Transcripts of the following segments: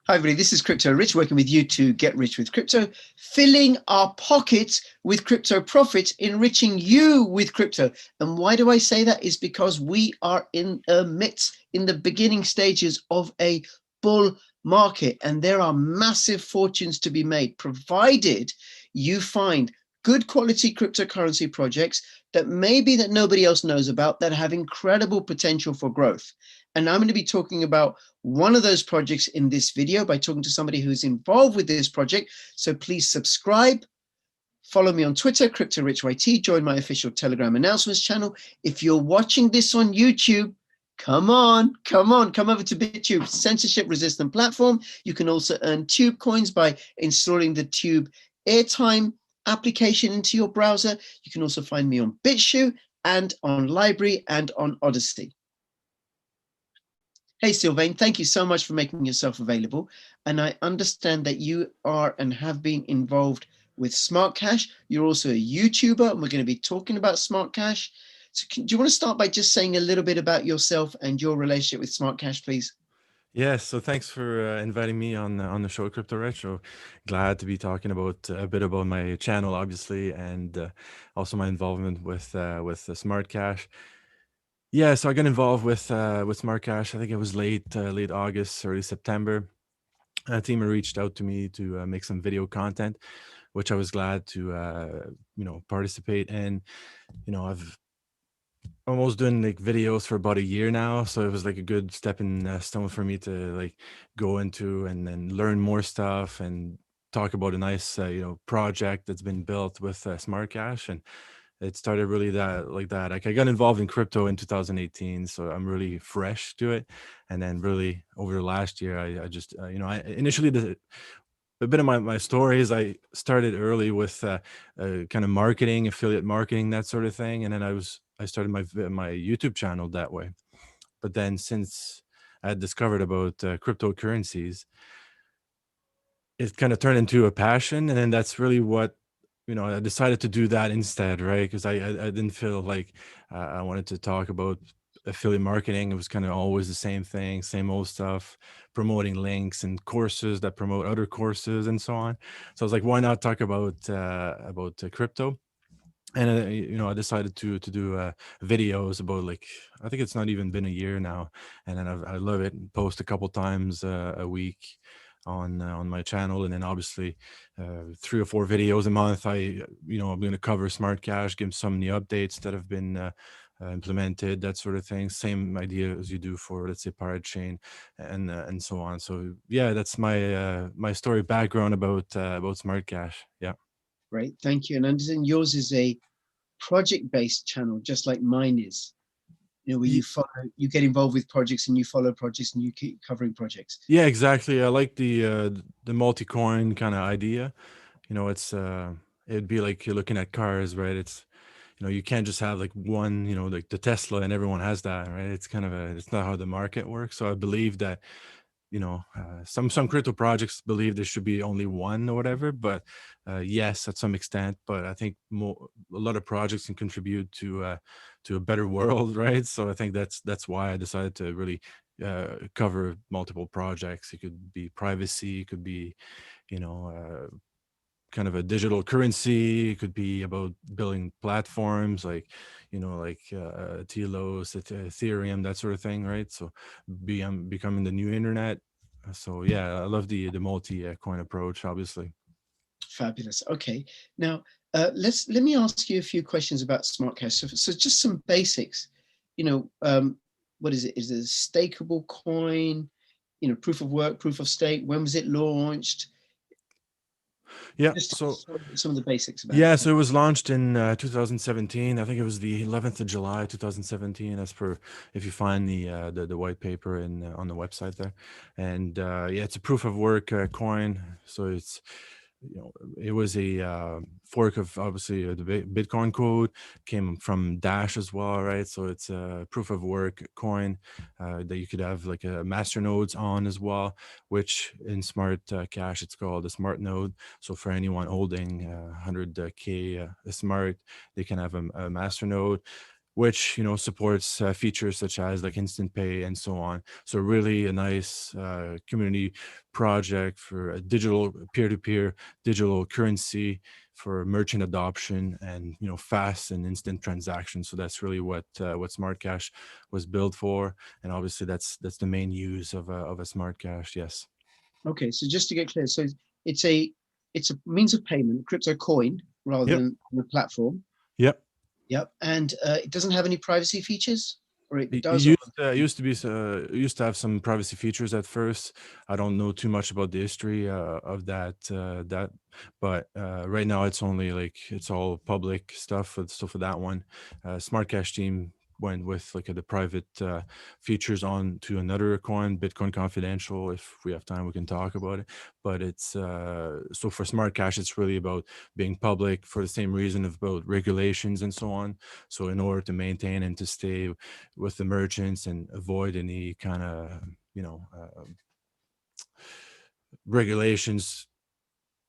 Hi, everybody. This is Crypto Rich, working with you to get rich with crypto, filling our pockets with crypto profits, enriching you with crypto. And why do I say that? Is because we are in the beginning stages of a bull market, and there are massive fortunes to be made, provided you find good quality cryptocurrency projects that nobody else knows about, that have incredible potential for growth. And I'm going to be talking about one of those projects in this video by talking to somebody who's involved with this project. So please subscribe, follow me on Twitter, CryptoRichYT, join my official Telegram announcements channel. If you're watching this on YouTube, come over to BitTube, censorship-resistant platform. You can also earn Tube coins by installing the Tube Airtime application into your browser. You can also find me on BitChute and on Library and on Odyssey. Hey, Sylvain, thank you so much for making yourself available. And I understand that you are and have been involved with SmartCash. You're also a YouTuber, and we're going to be talking about SmartCash. So do you want to start by just saying a little bit about yourself and your relationship with SmartCash, please? Yes, so thanks for inviting me on the show, Crypto Rich. So glad to be talking about a bit about my channel, obviously, and also my involvement with SmartCash. Yeah, so I got involved with SmartCash. I think it was late August, early September. A team reached out to me to make some video content, which I was glad to participate in. I've almost doing like videos for about a year now, so it was like a good stepping stone for me to like go into and then learn more stuff and talk about a nice project that's been built with SmartCash. And it started really that like I got involved in crypto in 2018, so I'm really fresh to it. And then really over the last year, I just I initially did a bit of my story is I started early with kind of marketing, affiliate marketing, that sort of thing, and then I started my YouTube channel that way. But then since I had discovered about cryptocurrencies, it kind of turned into a passion, and then that's really what I decided to do that instead, right? Because I didn't feel like I wanted to talk about affiliate marketing. It was kind of always the same thing, same old stuff, promoting links and courses that promote other courses and so on. So I was like, why not talk about crypto? And I decided to do videos about, like, I think it's not even been a year now, and then I love it. Post a couple times a week on my channel, and then obviously 3 or 4 videos a month. I'm going to cover SmartCash, give some new updates that have been implemented, that sort of thing. Same idea as you do for, let's say, Pirate Chain and so on. So yeah, that's my story background about SmartCash. Yeah. Great, thank you. And I understand yours is a project-based channel, just like mine is. Where you get involved with projects and you follow projects and you keep covering projects. Yeah, exactly. I like the multi-coin kind of idea. It's it'd be like you're looking at cars, right? It's you can't just have like one, like the Tesla and everyone has that, right? It's not how the market works. So I believe that some crypto projects believe there should be only one or whatever, but yes, at some extent. But I think a lot of projects can contribute to a better world, right? So I think that's why I decided to really cover multiple projects. It could be privacy, it could be you know kind of a digital currency, it could be about building platforms like TELOS, Ethereum, that sort of thing, right? So becoming the new internet. So yeah, I love the multi coin approach, obviously. Fabulous. Okay, now let me ask you a few questions about SmartCash. So just some basics. What is it? Is it a stakeable coin? Proof of work, proof of stake. When was it launched? Yeah, Just so some of the basics about yeah, it. so it was launched in 2017. I think it was the 11th of July 2017, as per if you find the white paper in on the website there. And yeah, it's a proof of work coin. So it was a fork of, obviously, the Bitcoin code, came from Dash as well, right? So it's a proof of work coin that you could have like a master nodes on as well, which in Smart Cash it's called a smart node. So for anyone holding 100K Smart, they can have a master node. which supports features such as like instant pay and so on. So really a nice community project for a digital peer-to-peer digital currency for merchant adoption and fast and instant transactions. So that's really what SmartCash was built for, and obviously that's the main use of a SmartCash. Yes. Okay, so just to get clear, so it's a it's a means of payment, crypto coin rather Yep. than the platform. Yep. Yep, and it doesn't have any privacy features, or it It does. Or used to have some privacy features at first. I don't know too much about the history of that, but right now it's only like it's all public stuff for that one. Smart Cash team went with like the private features on to another coin, Bitcoin Confidential. If we have time, we can talk about it. But it's so for Smart Cash, it's really about being public for the same reason of about regulations and so on. So in order to maintain and to stay with the merchants and avoid any kind of regulations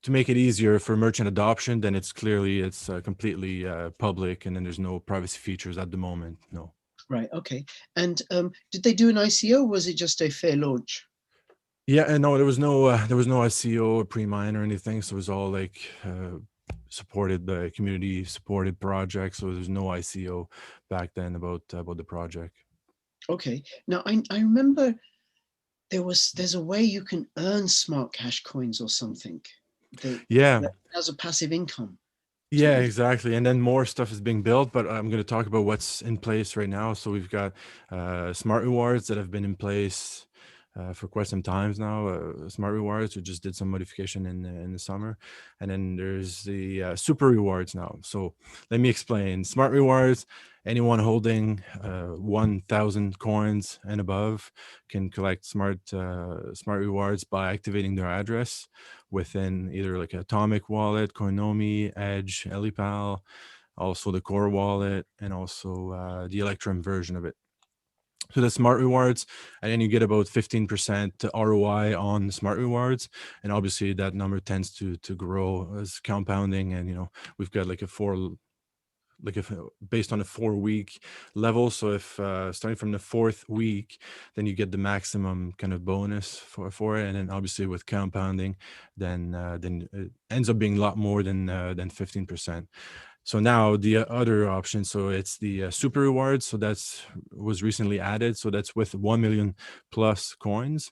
to make it easier for merchant adoption, then it's completely public, and then there's no privacy features at the moment. No. right, okay. And did they do an ICO? Or was it just a fair launch? Yeah, and no, there was no SEO or pre-mine or anything. So it was all like supported the community supported project. So there's no ICO back then about the project. Okay. Now I remember there's a way you can earn smart cash coins or something Yeah. that has a passive income. Yeah, exactly. And then more stuff is being built, but I'm going to talk about what's in place right now. So we've got smart rewards that have been in place for quite some times now. Smart rewards, we just did some modification in the summer, and then there's the super rewards now. So let me explain. Smart rewards, anyone holding 1,000 coins and above can collect smart rewards by activating their address within either like Atomic Wallet, Koinomi, Edge, Ellipal, also the Core Wallet, and also the Electrum version of it. So the smart rewards, and then you get about 15% ROI on smart rewards, and obviously that number tends to grow as compounding. And we've got like a four, like if based on a 4-week level. So if starting from the 4th week, then you get the maximum kind of bonus for it, and then obviously with compounding, then it ends up being a lot more than 15%. So now the other option, so it's the super rewards. So that's was recently added. So that's with 1 million plus coins.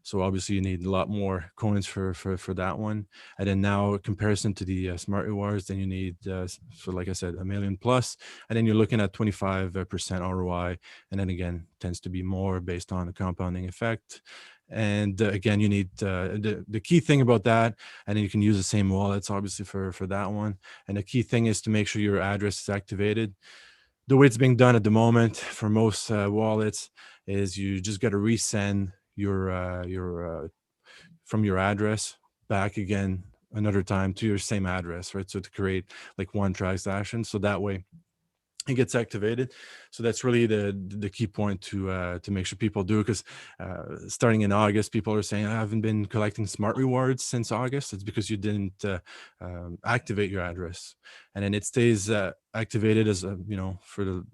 So obviously you need a lot more coins for that one. And then now comparison to the smart rewards, then you need, so like I said, 1 million plus, and then you're looking at 25% ROI. And then again, tends to be more based on the compounding effect. And again, you need the key thing about that, and then you can use the same wallets obviously for that one. And the key thing is to make sure your address is activated. The way it's being done at the moment for most wallets is you just got to resend your from your address back again another time to your same address, right? So to create like one transaction, so that way it gets activated. So that's really the key point to make sure people do, because starting in August, people are saying, I haven't been collecting smart rewards since August. It's because you didn't activate your address, and then it stays activated as for the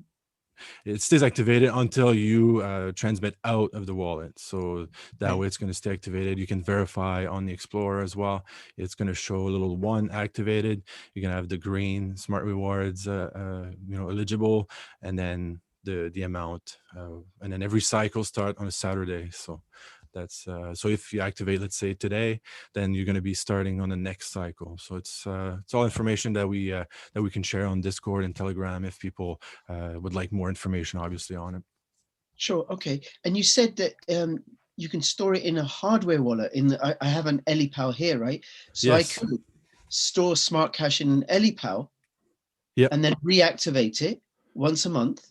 it stays activated until you transmit out of the wallet. So that Right. way it's going to stay activated. You can verify on the Explorer as well. It's going to show a little 1 activated. You're going to have the green smart rewards, eligible, and then the amount. And then every cycle start on a Saturday. So that's so if you activate, let's say today, then you're going to be starting on the next cycle. So it's all information that we can share on Discord and Telegram if people would like more information, obviously, on it. Sure. Okay. And you said that you can store it in a hardware wallet. I have an Ellipal here, right? So I Yes. could store smart cash in an Ellipal Yep. and then reactivate it once a month,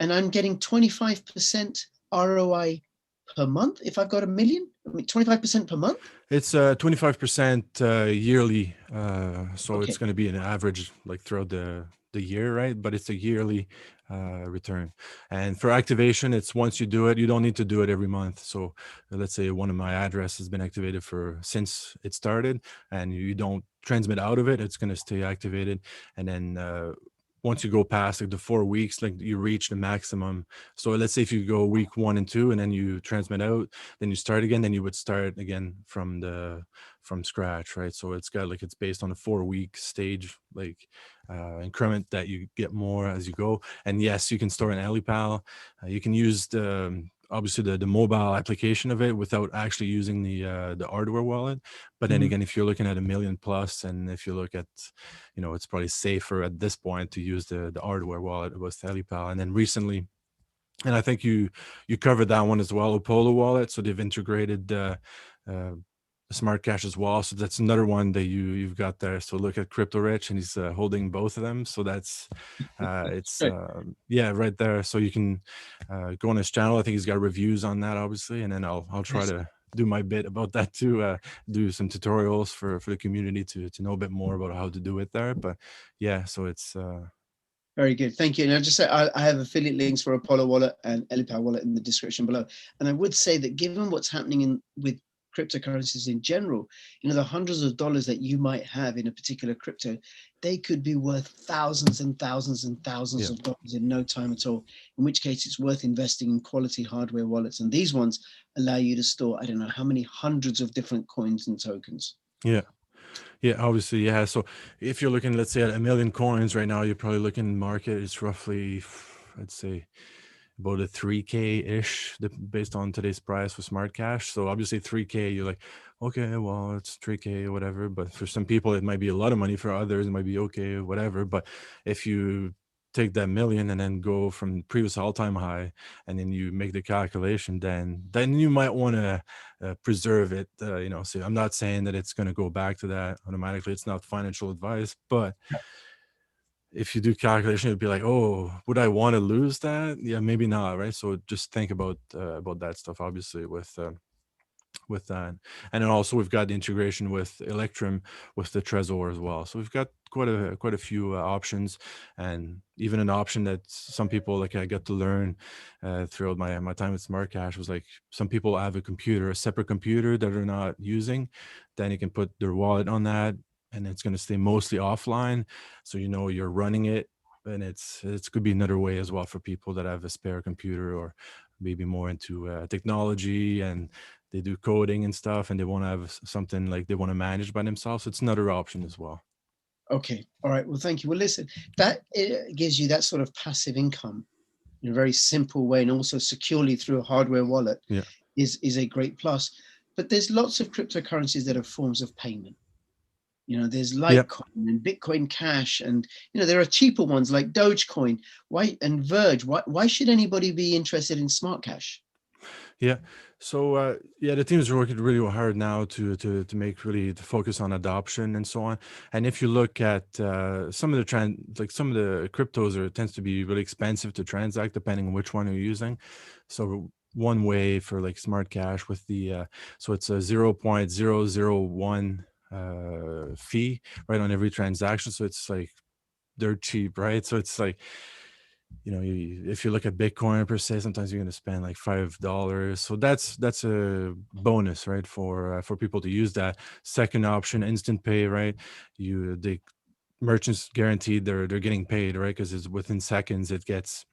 and I'm getting 25% ROI per month if I've got 1 million. I mean, 25% per month. It's 25% yearly, so it's Okay. going to be an average like throughout the year, right? But it's a yearly return. And for activation, it's once you do it, you don't need to do it every month. So let's say one of my address has been activated for since it started, and you don't transmit out of it, it's going to stay activated. And then once you go past like the 4 weeks, like you reach the maximum. So let's say if you go week 1 and 2 and then you transmit out, then you start again, then you would start again from scratch, right? So it's got like, it's based on a 4 week stage, like increment that you get more as you go. And yes, you can store an Ellipal. You can use the obviously the mobile application of it without actually using the hardware wallet. But then Mhm. again, if you're looking at 1 million plus, and if you look at, it's probably safer at this point to use the hardware wallet with Ellipal. And then recently, and I think you covered that one as well, Opolo wallet. So they've integrated uh, SmartCash as well. So that's another one that you've got there. So look at Crypto Rich, and he's holding both of them. So that's it's Right. yeah, right there. So you can go on his channel. I think he's got reviews on that, obviously, and then I'll try Yes. to do my bit about that too. Do some tutorials for the community to know a bit more about how to do it there. But yeah, so it's Very good. Thank you. And I just say I have affiliate links for Apollo Wallet and Ellipal Wallet in the description below. And I would say that given what's happening with cryptocurrencies in general, the hundreds of dollars that you might have in a particular crypto, they could be worth thousands and thousands and thousands yeah. of dollars in no time at all. In which case, it's worth investing in quality hardware wallets. And these ones allow you to store, I don't know how many hundreds of different coins and tokens. Yeah. Yeah, obviously, yeah. So if you're looking, let's say, at 1 million coins right now, you're probably looking market is roughly, I'd say, about a 3K ish, based on today's price for smart cash. So obviously 3K, you're like, okay, well, it's 3K or whatever. But for some people, it might be a lot of money. For others, it might be okay, whatever. But if you take that million and then go from previous all-time high, and then you make the calculation, then you might want to preserve it. So I'm not saying that it's going to go back to that automatically. It's not financial advice, but if you do calculation, it'd be like, oh, would I want to lose that? Yeah, maybe not, right? So just think about that stuff, obviously, with that. And then also we've got the integration with Electrum, with the Trezor as well. So we've got quite a few options, and even an option that some people, like, I got to learn throughout my time with SmartCash, was like, some people have a separate computer that they're not using. Then you can put their wallet on that, and it's going to stay mostly offline. So you're running it, and it's could be another way as well for people that have a spare computer, or maybe more into technology, and they do coding and stuff, and they want to have something like they want to manage by themselves. So it's another option as well. Okay. All right. Well, thank you. Well, listen, that gives you that sort of passive income in a very simple way, and also securely through a hardware wallet Yeah. is a great plus. But there's lots of cryptocurrencies that are forms of payment. There's Yeah. Litecoin and Bitcoin Cash, and there are cheaper ones like Dogecoin. Why and Verge? Why should anybody be interested in Smart Cash? Yeah. So yeah, the team is working really hard now to make really to focus on adoption and so on. And if you look at some of some of the cryptos, are tends to be really expensive to transact depending on which one you're using. So one way for like Smart Cash with the so it's a 0.001 fee right on every transaction. So it's like dirt cheap, right? So it's like, if you look at Bitcoin per se, sometimes you're going to spend like $5. So that's a bonus, right? For people to use that. Second option, instant pay, right? The merchants guaranteed they're getting paid, right? Because it's within seconds, it gets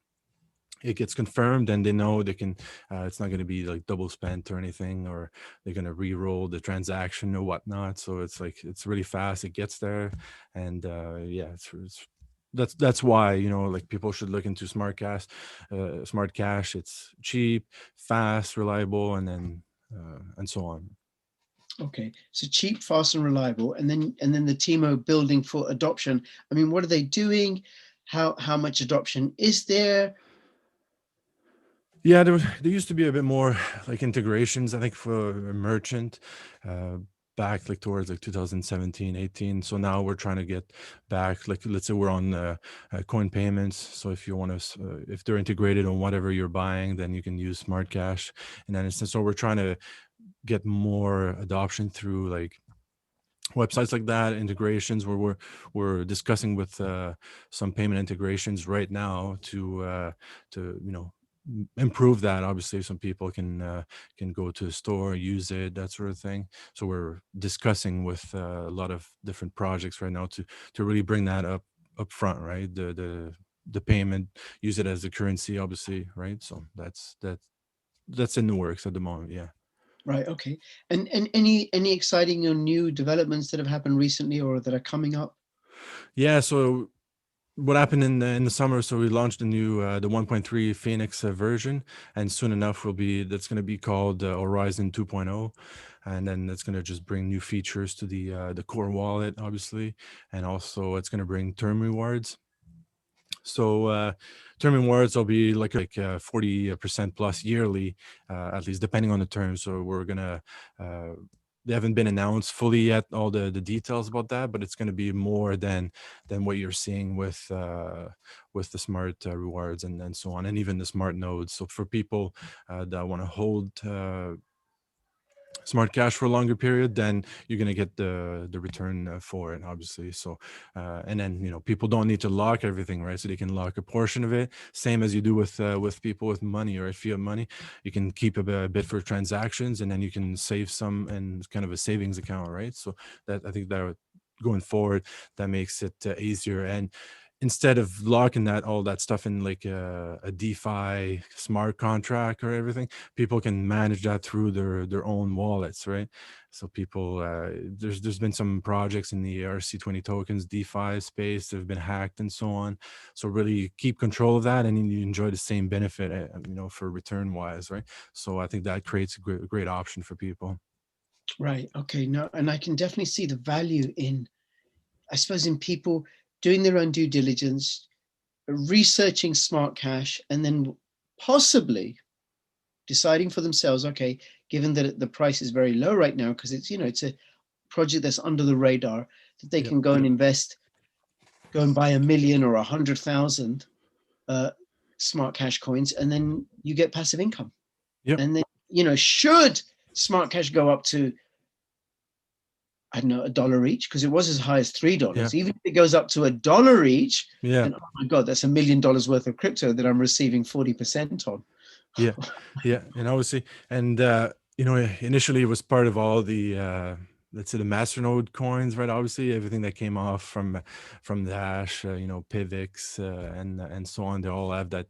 confirmed, and they know they can it's not going to be like double spent or anything, or they're going to re-roll the transaction or whatnot. So it's like, it's really fast, it gets there. And yeah, that's why, like, people should look into smart cash. It's cheap, fast, reliable, and so on. Okay, so cheap, fast, and reliable, and then the team are building for adoption. I mean, what are they doing? How much adoption is there? Yeah, there used to be a bit more like integrations, I think, for a merchant uh, back like towards like 2017, 18. So now we're trying to get back, like, let's say we're on coin payments. So if you want to, if they're integrated on whatever you're buying, then you can use Smart Cash in that instance. So we're trying to get more adoption through like websites like that, integrations, where we're discussing with some payment integrations right now to improve that. Obviously, some people can go to the store, use it, that sort of thing. So we're discussing with a lot of different projects right now to really bring that up front, right? The payment, use it as a currency, obviously, right? So that's in the works at the moment. Yeah. Right. Okay. And any exciting or new developments that have happened recently or that are coming up? Yeah. So what happened in the summer? So we launched the new the 1.3 Phoenix version, and soon enough will be that's going to be called Horizon 2.0, and then that's going to just bring new features to the core wallet, obviously, and also it's going to bring term rewards. So term rewards will be like 40% plus yearly, at least depending on the terms. So we're gonna they haven't been announced fully yet, all the details about that, but it's going to be more than what you're seeing with the smart rewards and so on, and even the smart nodes. So for people that want to hold smart cash for a longer period, then you're going to get the return for it, obviously. So and then people don't need to lock everything, right? So they can lock a portion of it, same as you do with people with money or fiat money. You can keep a bit for transactions, and then you can save some in kind of a savings account, right? So that, I think that going forward, that makes it easier. And instead of locking all that stuff in like a DeFi smart contract or everything, people can manage that through their own wallets, right? So people, there's been some projects in the RC20 tokens DeFi space that have been hacked and so on. So really keep control of that, and then you enjoy the same benefit, for return wise, right? So I think that creates a great option for people. Right. Okay. No, and I can definitely see the value in, I suppose, in people doing their own due diligence, researching smart cash, and then possibly deciding for themselves, okay, given that the price is very low right now, because it's a project that's under the radar, that they Yeah. can go and invest, go and buy 1 million or 100,000 smart cash coins, and then you get passive income. Yep. And then, should smart cash go up to, I don't know, $1 each, because it was as high as $3. Yeah. Even if it goes up to $1 each, Yeah. then oh my God, that's $1 million worth of crypto that I'm receiving 40% on. Yeah, yeah, and obviously, and initially it was part of all the let's say the masternode coins, right? Obviously, everything that came off from Dash, Pivx, and so on, they all have that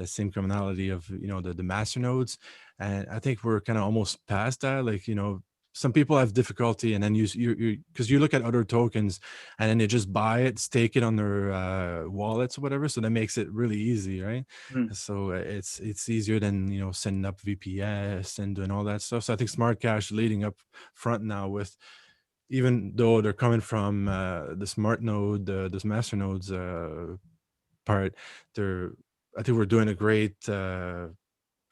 same commonality of the masternodes, and I think we're kind of almost past that. Like some people have difficulty, and then you because you look at other tokens, and then they just buy it, stake it on their wallets or whatever. So that makes it really easy, right? Mm. So it's easier than sending up VPS and doing all that stuff. So I think smart cash leading up front now, with even though they're coming from the smart node, this master nodes part, they're I think we're doing a great I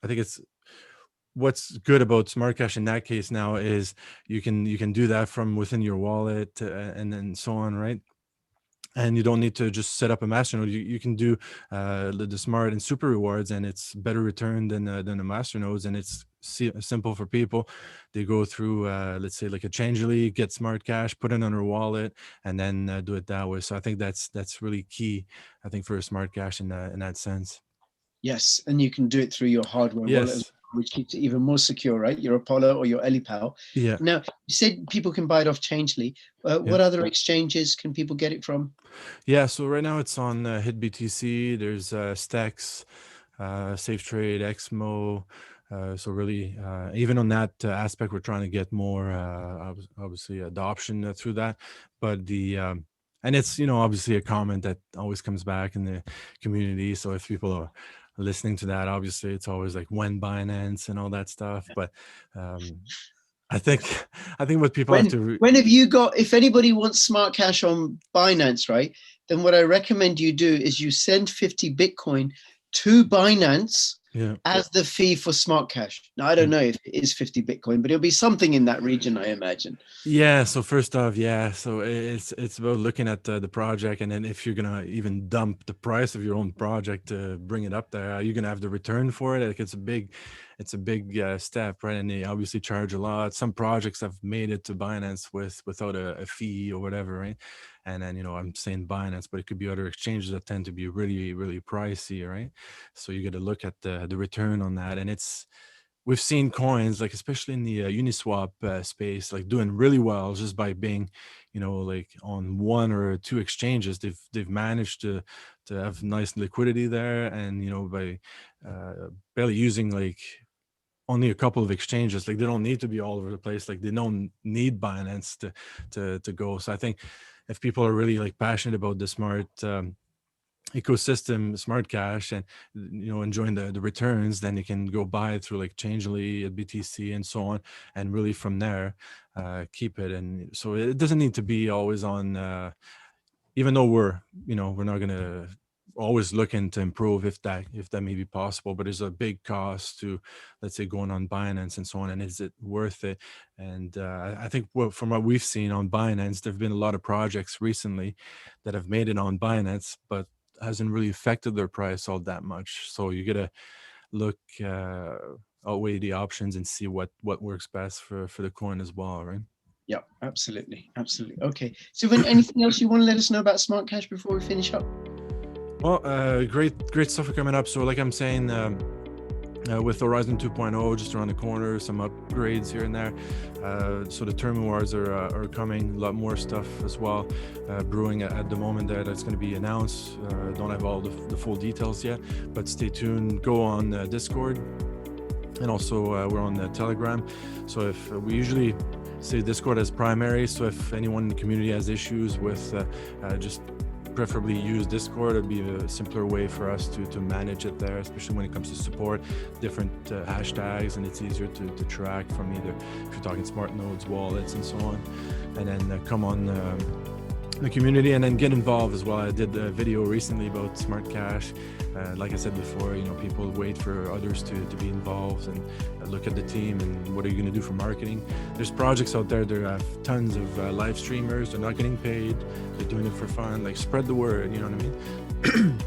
think it's what's good about smart cash in that case now is you can do that from within your wallet, and then so on, right? And you don't need to just set up a masternode. You can do the smart and super rewards, and it's better return than the masternodes, and it's simple for people. They go through let's say like a Changelly, get smart cash, put it on their wallet, and then do it that way. So I think that's really key, I think, for a smart cash in that sense. Yes, and you can do it through your hardware wallet, Yes. which keeps it even more secure, right? Your Apollo or your Ellipal. Yeah. Now, you said people can buy it off Changely. Yeah. What other exchanges can people get it from? Yeah, so right now it's on HitBTC. There's Stacks, Safe Trade, Exmo. So really, even on that aspect, we're trying to get more, obviously, adoption through that. But and it's obviously a comment that always comes back in the community. So if people are listening to that, obviously it's always like when Binance and all that stuff. But um, I think I think what people have When to when have you got, if anybody wants smart cash on Binance, right? Then what I recommend you do is you send 50 Bitcoin to Binance yeah. as the fee for smart cash. Now, I don't know if it is 50 Bitcoin, but it'll be something in that region, I imagine. Yeah, so first off, yeah, so it's about looking at the project, and then if you're gonna even dump the price of your own project to bring it up there, you're gonna have the return for it. Like it's a big step, right? And they obviously charge a lot. Some projects have made it to Binance without a fee or whatever, right? And then I'm saying Binance, but it could be other exchanges that tend to be really, really pricey, right? So you got to look at the return on that, and we've seen coins, like especially in the Uniswap space, like doing really well just by being, like on one or two exchanges. They've managed to have nice liquidity there, and by barely using like only a couple of exchanges. Like they don't need to be all over the place. Like they don't need Binance to go. So I think if people are really like passionate about the smart ecosystem, SmartCash, and enjoying the returns, then you can go buy it through like Changelly, BTC, and so on, and really from there keep it. And so it doesn't need to be always on, even though we're not gonna always looking to improve if that may be possible, but there's a big cost to, let's say, going on Binance and so on, and is it worth it? And I think from what we've seen on Binance, there have been a lot of projects recently that have made it on Binance, but hasn't really affected their price all that much. So you gotta look, outweigh the options and see what works best for the coin as well, right? Yeah, absolutely. Okay, so anything else you want to let us know about SmartCash before we finish up? Well, great stuff coming up. So like I'm saying, with Horizon 2.0 just around the corner, some upgrades here and there. So the term rewards are coming, a lot more stuff as well, brewing at the moment that's going to be announced. Don't have all the full details yet, but stay tuned. Go on Discord, and also we're on Telegram. So if we usually say Discord as primary, so if anyone in the community has issues with just preferably use Discord. It'd be a simpler way for us to manage it there, especially when it comes to support different hashtags, and it's easier to track from either if you're talking smart nodes, wallets, and so on. And then come on the community and then get involved as well. I did a video recently about SmartCash. Like I said before, people wait for others to be involved and look at the team and what are you going to do for marketing. There's projects out there that have tons of live streamers. They're not getting paid. They're doing it for fun. Like, spread the word, you know what I mean?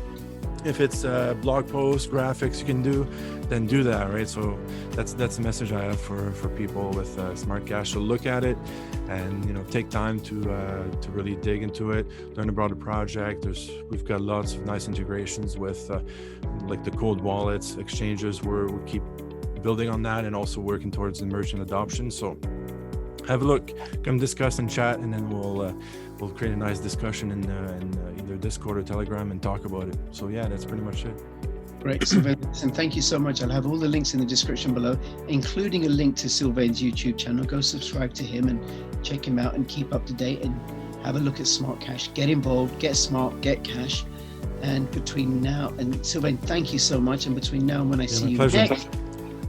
If it's blog posts, graphics you can do, then do that, right? So that's the message I have for people with SmartCash. So look at it and take time to really dig into it, learn about the project. We've got lots of nice integrations with like the cold wallets, exchanges. We keep building on that and also working towards the merchant adoption. So have a look, come discuss and chat, and then we'll create a nice discussion in either Discord or Telegram and talk about it. So yeah, that's pretty much it. Great, Sylvain, and thank you so much. I'll have all the links in the description below, including a link to Sylvain's YouTube channel. Go subscribe to him and check him out and keep up to date and have a look at SmartCash. Get involved, get smart, get cash. And between now and Sylvain, thank you so much. And between now and when I see you next,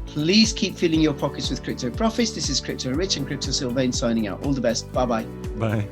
please keep filling your pockets with crypto profits. This is Crypto Rich and Crypto Sylvain signing out. All the best. Bye-bye. Bye.